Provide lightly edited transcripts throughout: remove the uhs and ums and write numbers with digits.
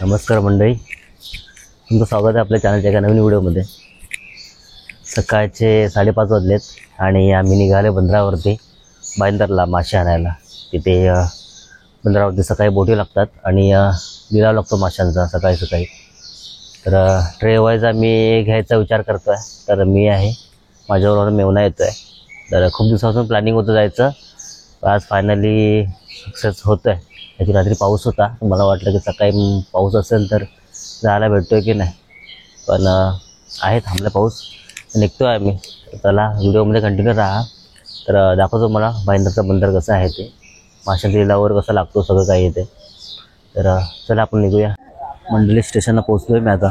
नमस्कार मंडळी, तुमचं स्वागत आहे आपल्या चॅनलच्या एका नवीन व्हिडिओमध्ये। सकाळचे 5:30 वाजलेत आणि आम्ही निघाले बंदरावरती भाईंदरला मासे आणायला। तिथे बंदरावरती सकाळी बोटी लागतात आणि लिलाव लागतो माशांचा सकाळी सकाळी। तर ट्रे वाईज आम्ही घ्यायचा विचार करतोय। तर मी आहे, माझ्याबरोबर मेवना येतोय। तर खूप दिवसापासून प्लॅनिंग होतं जायचं, आज फायनली सक्सेस होतोय। याची रात्री पाऊस होता, मला वाटलं की सकाळी पाऊस असेल तर जायला भेटतोय की नाही, पण आहे थांबला पाऊस, निघतोय आम्ही। चला व्हिडिओमध्ये कंटिन्यू राहा। तर दाखवतो मला भाईंदरचं बंदर कसं आहे ते, माशांच्या लिलावावर कसं लागतो सगळं काही येते। तर चला आपण निघूया। मंडली स्टेशनला पोहोचलोय मी आता।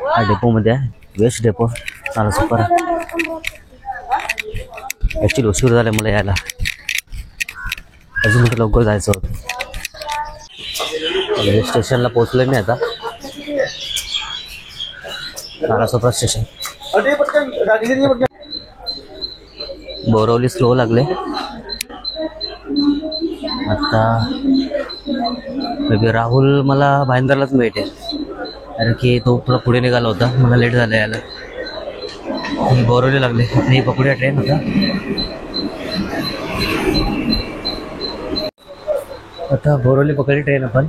हा डेपोमध्ये आहे, वेस्ट डेपो चांगला सुपर। ॲक्च्युली उशीर झाला मला यायला, अजून कुठं लवकर जायचं होतं। रेल्वे स्टेशनला पोहोचलोय मी आता, नालासोपारा स्टेशन। बोरवली स्लो लागले आता। मे राहुल मला भाईंदरलाच भेटेल, कारण की तो थोडा पुढे निघाला होता, मला लेट झालं यायला। बोरवली लागले, नाही पकडूया ट्रेन होता आता। बोरवली पकडली ट्रेन आपण।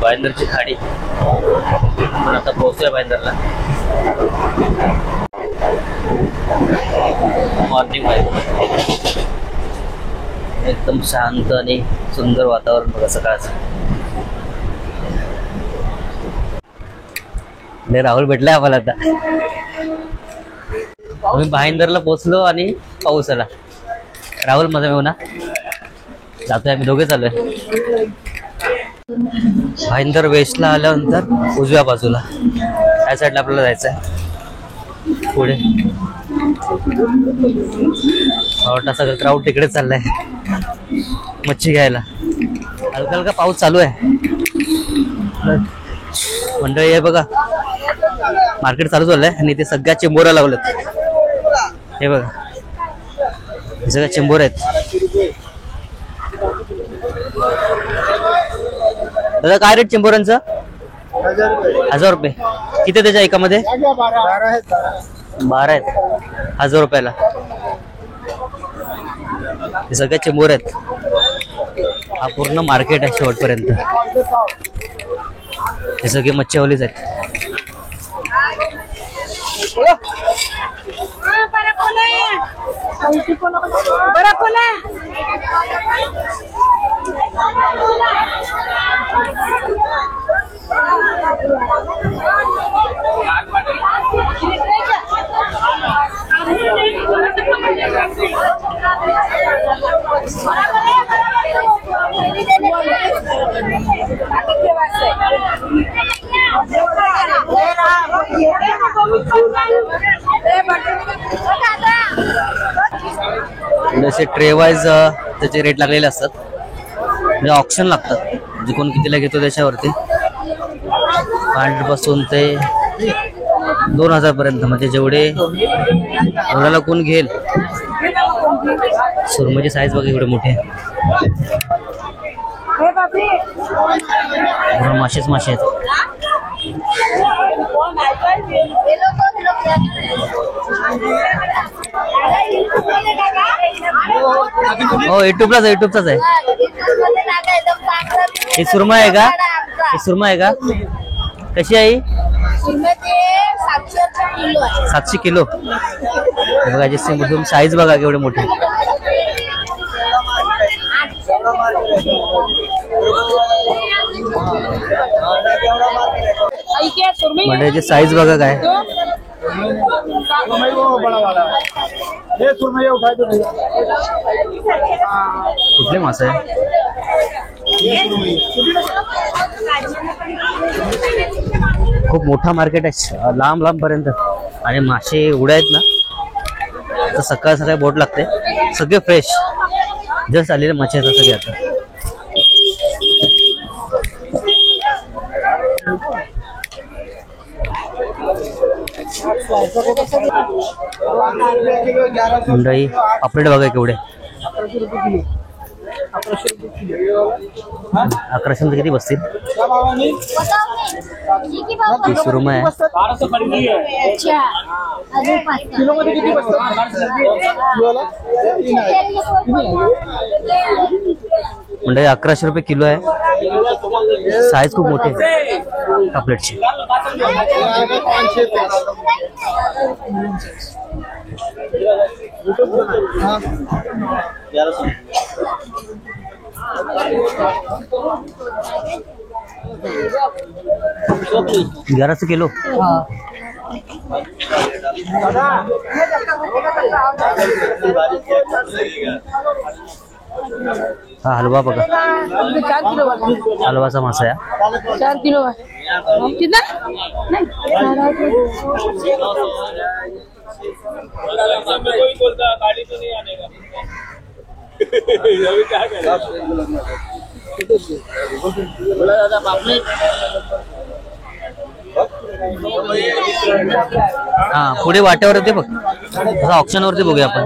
भाईंदरची खाडी, पण आता पोहोचूया भाईंदरला। मॉर्निंग एकदम शांत आणि सुंदर वातावरण बघा सकाळचं। राहुल भेटलाय आम्हाला आता। आम्ही भाईंदरला पोहोचलो आणि पाऊस आला। राहुल माझा मेवना जातोय, आम्ही दोघे चाललोय। भाईंदर वेस्टला आल्यानंतर उजव्या बाजूला या साईडला आपल्याला जायचं आहे पुढे। आवडता सगळं क्राऊड तिकडे चाललाय मच्छी घ्यायला। हलका हलका पाऊस चालू आहे मंडळी, आहे बघा मार्केट चालू झालंय आणि ते सगळ्या चिंबोऱ्या लावल्यात। हे बघा हे सगळ्या चिंबोऱ्या आहेत। दादा काय रेट चिंबोऱ्यांचं? 1000 रुपये। किती त्याच्या एकामध्ये? 12 आहेत, 1000 रुपयाला। हे सगळे चिंबोर आहेत। हा पूर्ण मार्केट आहे शेवटपर्यंत। हे सगळे मच्छीवालीच आहेत। जसे ट्रे वाईज त्याचे रेट लागलेले असतात, म्हणजे ऑप्शन लागतात, म्हणजे कोण कितीला घेतो त्याच्यावरती। 5 पासून ते 2000 पर्यंत, म्हणजे जेवढे एवढ्याला कोण घेईल। सुरमईची साईज बघा एवढे मोठे, मासेच मासे आहेत। हो युट्यूबचाच आहे। ही सुरमा आहे का? ही सुरमा आहे का? कशी आहे? 700 किलो। बघा जे साईज बघा केवढे मोठे। म्हणजे साईज बघा काय, कुठले मासे आहे? खूप मोठा मार्केट आहे, लांब लांब पर्यंत. आणि मासे एवढे आहेत ना, तर सकाळ सकाळी बोट लागते. सगळे फ्रेश जस्ट आलेले मासे आहेत सगळे आता. मंडळी पापलेट बघा केवढे. 1100 किती बसतील? सुरमई आहे. म्हणजे 1100 रुपये किलो आहे. साईज खूप मोठी आहे पापलेटची. $1100 किलो. हा हलवा बघा, हलवाचा मासा आहे. 4 किलो कितना? हा पुढे वाट्यावर येते बघ, ऑप्शन वरती बघूया आपण.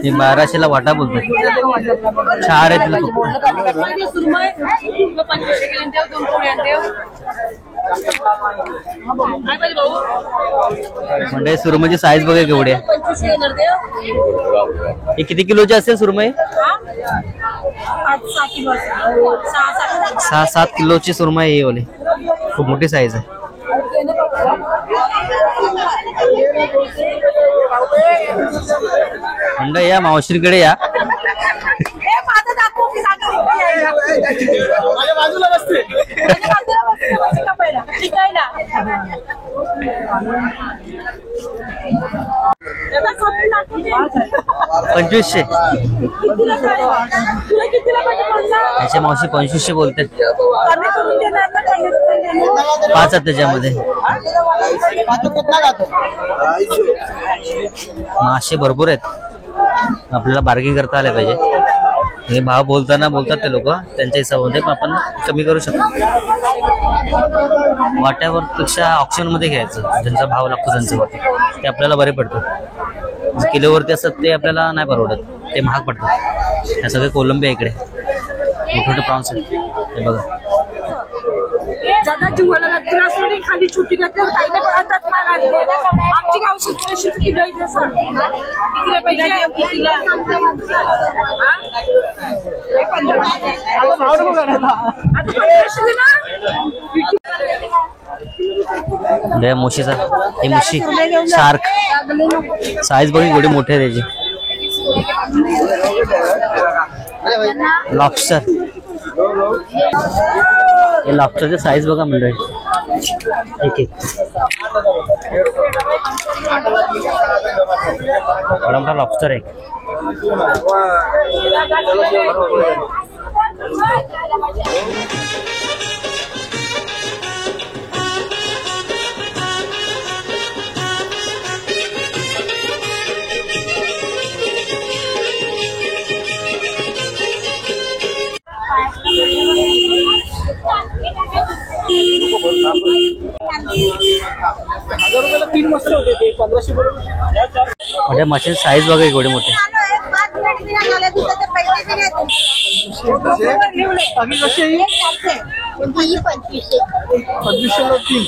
ते 1200ला वाटा बोलतात. 4 आहेत. म्हणजे सुरमईची साईज बघा केवढी आहे. हे किती किलोची असेल सुरमई? 6-7 किलोची सुरमई आहे. ओले खूप मोठी साईज आहे. म्हणजे या मावशीकडे या. बाजूला बसते 2500. याची मावशी 2500 बोलते. 5 आहेत त्याच्यामध्ये. मासे भरपूर आहेत, आपल्याला बार्गिंग करता आले पाहिजे. हे भाव बोलतात ते लोक त्यांच्या हिशोबामध्ये, पण आपण कमी करू शकतो. वाट्यावर पेक्षा ऑप्शन मध्ये घ्यायचं, ज्यांचा भाव लागतो त्यांच्यावरती, ते आपल्याला बरे पडतं. किलोवरती असतात ते आपल्याला नाही परवडत, ते महाग पडतात. हे सगळे कोलंबी आहे इकडे, मोठे मोठे प्रॉन्स आहेत. हे बघा खाली छुट्टी करते आमची गावची मुशीचा, हे मुशी शार्क साईज बघी एवढी मोठी आहे त्याची. लॉबस्टर, हे लॉबस्टरची साईज बघा मंडळी. एक मोठा लॉबस्टर आहे. म्हणजे मशीन साईज बघा एवढे मोठे. बाकी कशी आहे? 2500 तीन.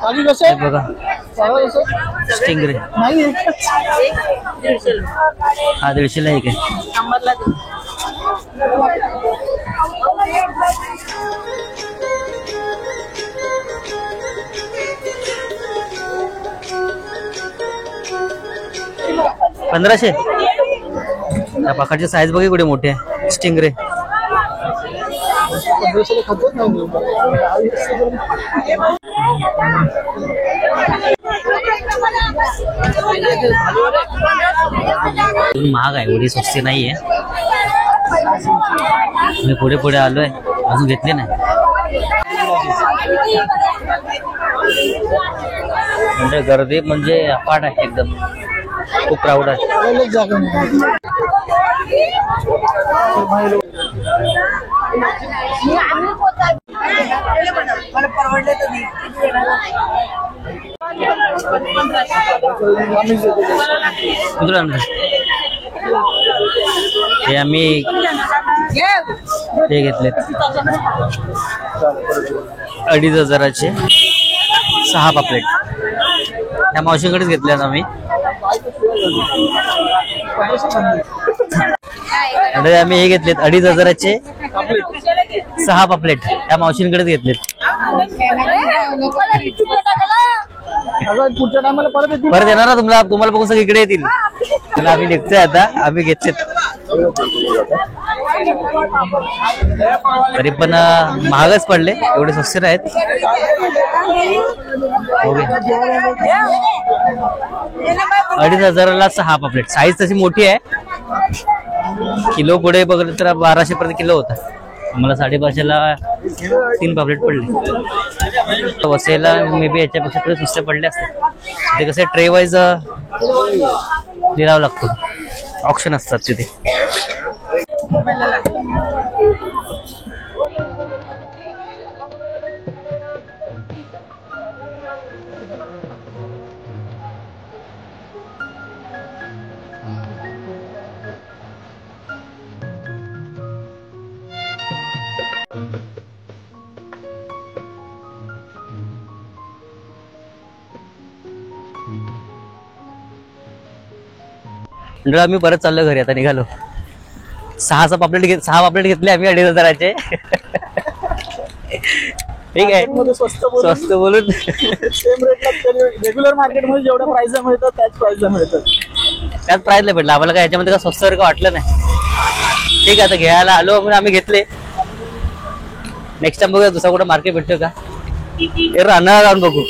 बाकी कसं हे आहे? बघा स्टिंगरे नाही हा 150ला एक आहे. $1500. त्या पाकाची साईज बघा कुठे मोठी आहे. स्टिंगरे खातच नाही. महाग आहे, एवढी स्वस्ती नाहीये. मी पुढे पुढे आलोय, अजून घेतले नाही. म्हणजे गर्दी म्हणजे अफाट आहे एकदम, खूप क्राऊड आहे. जागा नाही. कुठलं आणलं? हे आम्ही हे घेतले 2500चे 6 पापलेट. त्या मावशीकडेच घेतल्या आम्ही. आम्ही हे घेतलेत 2500चे 6 पापलेट. त्या मावशींकडेच घेतलेत. पुढच्या टायमाला परत येणार ना तुम्हाला बघून सगळं इकडे येतील. तर आम्ही निघतोय आता. आम्ही घेतलेत तरी पण महागच पडले, एवढे स्वस्त आहेत. 2500ला 6 पापलेट. साईज तशी मोठी आहे. किलो पुढे बघलं तर 1200 पर्यंत किलो होता. मला 550ला 3 पापलेट पडले. वसईला मे बी याच्यापेक्षा थोडे स्वस्त पडले असते. ते कसे ट्रे वाईज लिहावं लागतो, ऑप्शन असतात तिथे. आम्ही परत चाललो घरी. आता निघालो. 6 पापलेट घेतले आम्ही 2500चे. ठीक आहे, स्वस्त बोलून सेम रेटला रेग्युलर मार्केटमध्ये जेवढ्या प्राइसला मिळतात त्याच प्राइसला मिळतात. त्याच प्राइसला भेटलं आम्हाला. काय याच्यामध्ये का स्वस्त सारखं वाटलं नाही. ठीक आहे, आता घ्यायला आलो म्हणून आम्ही घेतले. नेक्स्ट टाइम बघूया दुसरा कुठं मार्केट भेटतो का. अन्नाला जाऊन बघू.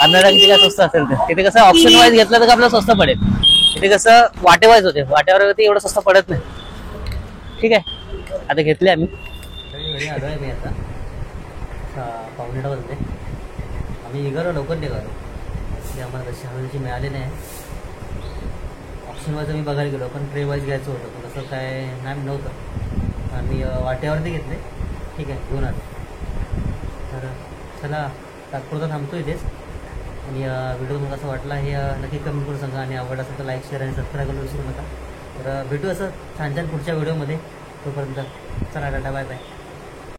अन्नाला किती काय स्वस्त असेल तर. तिथे कसं ऑप्शन वाईज घेतलं तर आपल्याला स्वस्त पडेल. तिथे कसं वाटेवाईज होते, वाट्यावरती एवढं स्वस्त पडत नाही. ठीक आहे, आता घेतले आम्ही. घरी आलो आहे मी आता. 7:15 वाजले. आम्ही निघालो, लवकर निघालो. ते आम्हाला तशी हवेची मिळाली नाही. ऑप्शन वाईज आम्ही बघायला गेलो, पण ट्रे वाईज घ्यायचं होतं, पण तसं काय नाही नव्हतं. आम्ही वाट्यावरती घेतले. ठीक आहे, घेऊन आलो. तर चला तात्पुरता थांबतो इथेच. आणि व्हिडिओ तुम्हाला कसं वाटला हे नक्की कमेंट करून सांगा. आणि आवड असेल तर लाईक, शेअर आणि सबस्क्राईब करायला विसरू नका. तर भेटू असं छान छान पुढच्या व्हिडिओमध्ये. तोपर्यंत चला, टाटा, बाय बाय.